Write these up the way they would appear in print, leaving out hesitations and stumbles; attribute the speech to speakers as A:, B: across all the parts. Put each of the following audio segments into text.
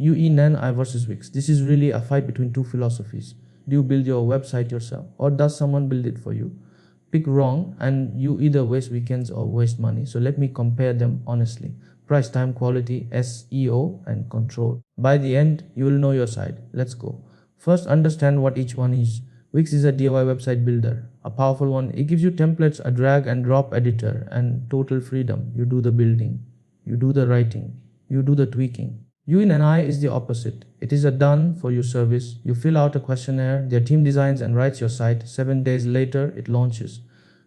A: UENI versus Wix. This is really a fight between two philosophies. Do you build your website yourself or does someone build it for you? Pick wrong and you either waste weekends or waste money. So let me compare them honestly. Price, time, quality, SEO, and control. By the end, you will know your side. Let's go. First, understand what each one is. Wix is a DIY website builder, a powerful one. It gives you templates, a drag and drop editor, and total freedom. You do the building, you do the writing, you do the tweaking. UENI is the opposite. It is a done for you service. You fill out a questionnaire, their team designs and writes your site. 7 days later, it launches.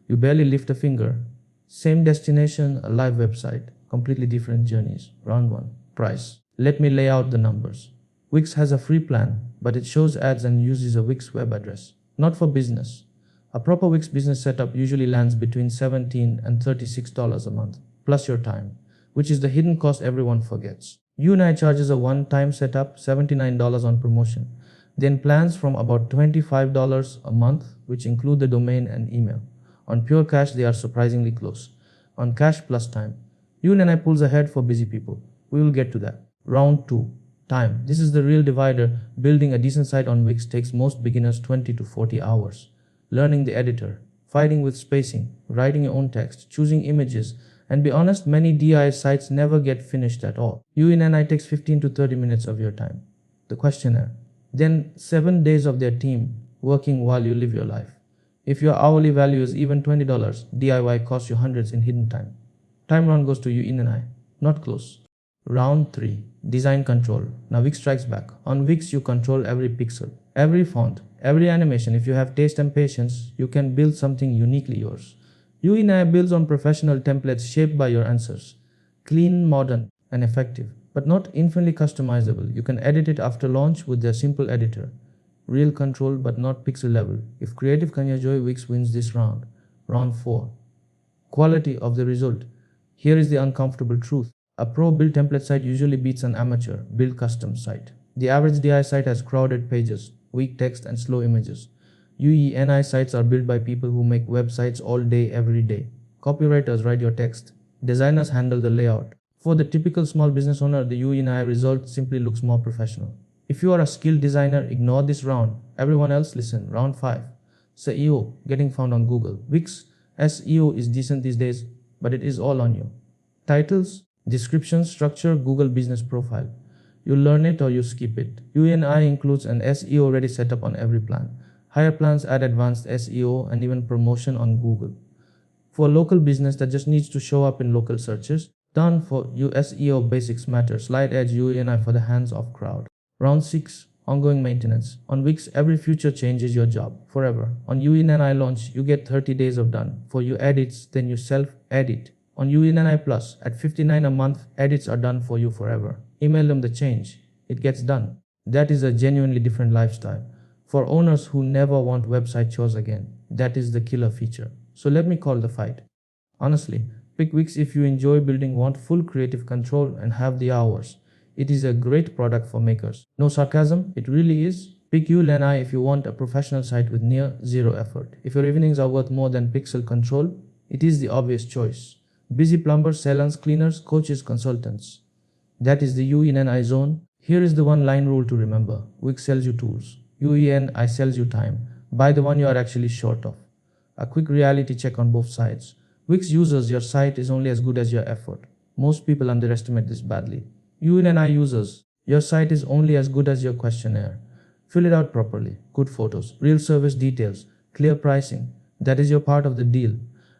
A: You barely lift a finger. Same destination, a live website. Completely different journeys. Round 1. Price. Let me lay out the numbers. Wix has a free plan, but it shows ads and uses a Wix web address. Not for business. A proper Wix business setup usually lands between $17 and $36 a month, plus your time, which is the hidden cost everyone forgets. UENI charges a one-time setup, $79 on promotion. Then plans from about $25 a month, which include the domain and email. On pure cash, they are surprisingly close. On cash plus time, UENI pulls ahead for busy people. We will get to that. Round 2. Time. This is the real divider. Building a decent site on Wix takes most beginners 20 to 40 hours. Learning the editor, fighting with spacing, writing your own text, choosing images, and be honest, many DIY sites never get finished at all. UENI takes 15 to 30 minutes of your time. The questionnaire. Then 7 days of their team working while you live your life. If your hourly value is even $20, DIY costs you hundreds in hidden time. Time round goes to UENI. Not close. Round 3. Design control. Now Wix strikes back. On Wix, you control every pixel, every font, every animation. If you have taste and patience, you can build something uniquely yours. UENI builds on professional templates shaped by your answers. Clean, modern, and effective, but not infinitely customizable. You can edit it after launch with their simple editor. Real control, but not pixel level. If creative can enjoy, Wix wins this round. Round 4. Quality of the result. Here is the uncomfortable truth. A pro build template site usually beats an amateur build custom site. The average DIY site has crowded pages, weak text, and slow images. UENI sites are built by people who make websites all day, every day. Copywriters write your text. Designers handle the layout. For the typical small business owner, the UENI result simply looks more professional. If you are a skilled designer, ignore this round. Everyone else listen. Round 5. SEO, getting found on Google. Wix SEO is decent these days, but it is all on you. Titles, description, structure, Google business profile. You learn it or you skip it. UENI includes an SEO ready setup on every plan. Higher plans add advanced SEO and even promotion on Google. For a local business that just needs to show up in local searches, done for you. SEO basics matter. Slide edge UENI for the hands-off crowd. Round 6. Ongoing maintenance. On Wix, every future changes your job forever. On UENI launch, you get 30 days of done. For you edits, then you self-edit. On UENI Plus, at $59 a month, edits are done for you forever. Email them the change. It gets done. That is a genuinely different lifestyle. For owners who never want website chores again, that is the killer feature. So let me call the fight. Honestly, pick Wix if you enjoy building, want full creative control, and have the hours. It is a great product for makers. No sarcasm, it really is. Pick UENI if you want a professional site with near zero effort. If your evenings are worth more than pixel control, it is the obvious choice. Busy plumbers, salons, cleaners, coaches, consultants. That is the UENI zone. Here is the one-line rule to remember. Wix sells you tools. UENI sells you time. Buy the one you are actually short of. A quick reality check on both sides. Wix users, your site is only as good as your effort. Most people underestimate this badly. UENI users, your site is only as good as your questionnaire. Fill it out properly. Good photos, real service details, clear pricing. That is your part of the deal.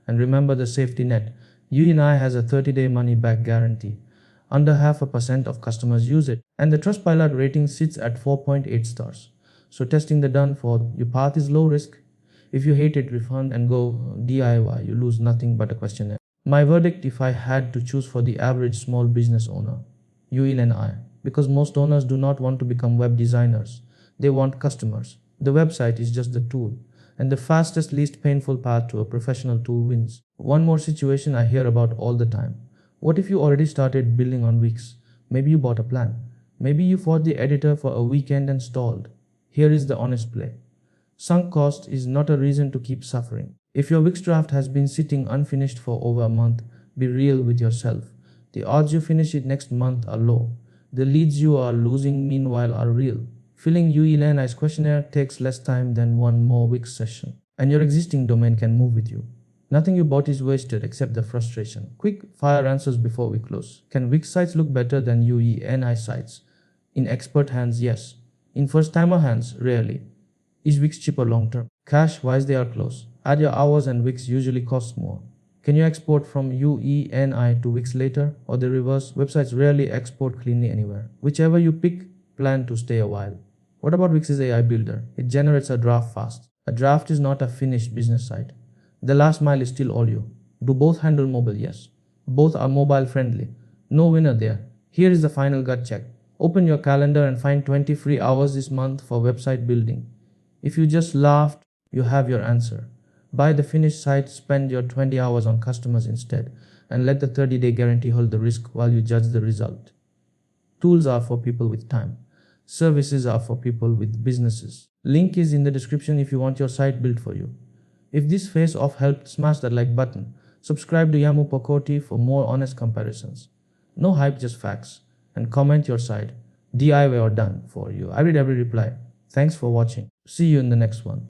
A: And remember the safety net. UENI has a 30-day money-back guarantee. Under 0.5% of customers use it. And the Trustpilot rating sits at 4.8 stars. So testing the done for your path is low risk. If you hate it, refund and go DIY. You lose nothing but a questionnaire. My verdict if I had to choose for the average small business owner, UENI. Because most owners do not want to become web designers. They want customers. The website is just the tool. And the fastest, least painful path to a professional tool wins. One more situation I hear about all the time. What if you already started building on Wix? Maybe you bought a plan. Maybe you fought the editor for a weekend and stalled. Here is the honest play. Sunk cost is not a reason to keep suffering. If your Wix draft has been sitting unfinished for over a month, be real with yourself. The odds you finish it next month are low. The leads you are losing meanwhile are real. Filling UENI's questionnaire takes less time than one more Wix session, and your existing domain can move with you. Nothing you bought is wasted except the frustration. Quick fire answers before we close. Can Wix sites look better than UENI sites? In expert hands, yes. In first timer hands, rarely. Is Wix cheaper long term? Cash wise, they are close. Add your hours and Wix usually costs more. Can you export from UENI to Wix later, or the reverse? Websites rarely export cleanly anywhere. Whichever you pick, plan to stay a while. What about Wix's AI builder? It generates a draft fast. A draft is not a finished business site. The last mile is still all you. Do both handle mobile? Yes. Both are mobile friendly. No winner there. Here is the final gut check. Open your calendar and find 20 free hours this month for website building. If you just laughed, you have your answer. Buy the finished site, spend your 20 hours on customers instead, and let the 30-day guarantee hold the risk while you judge the result. Tools are for people with time. Services are for people with businesses. Link is in the description if you want your site built for you. If this face-off helped, smash that like button. Subscribe to Yamu Pokoti for more honest comparisons. No hype, just facts. And comment your site. DIY or done for you. I read every reply. Thanks for watching. See you in the next one.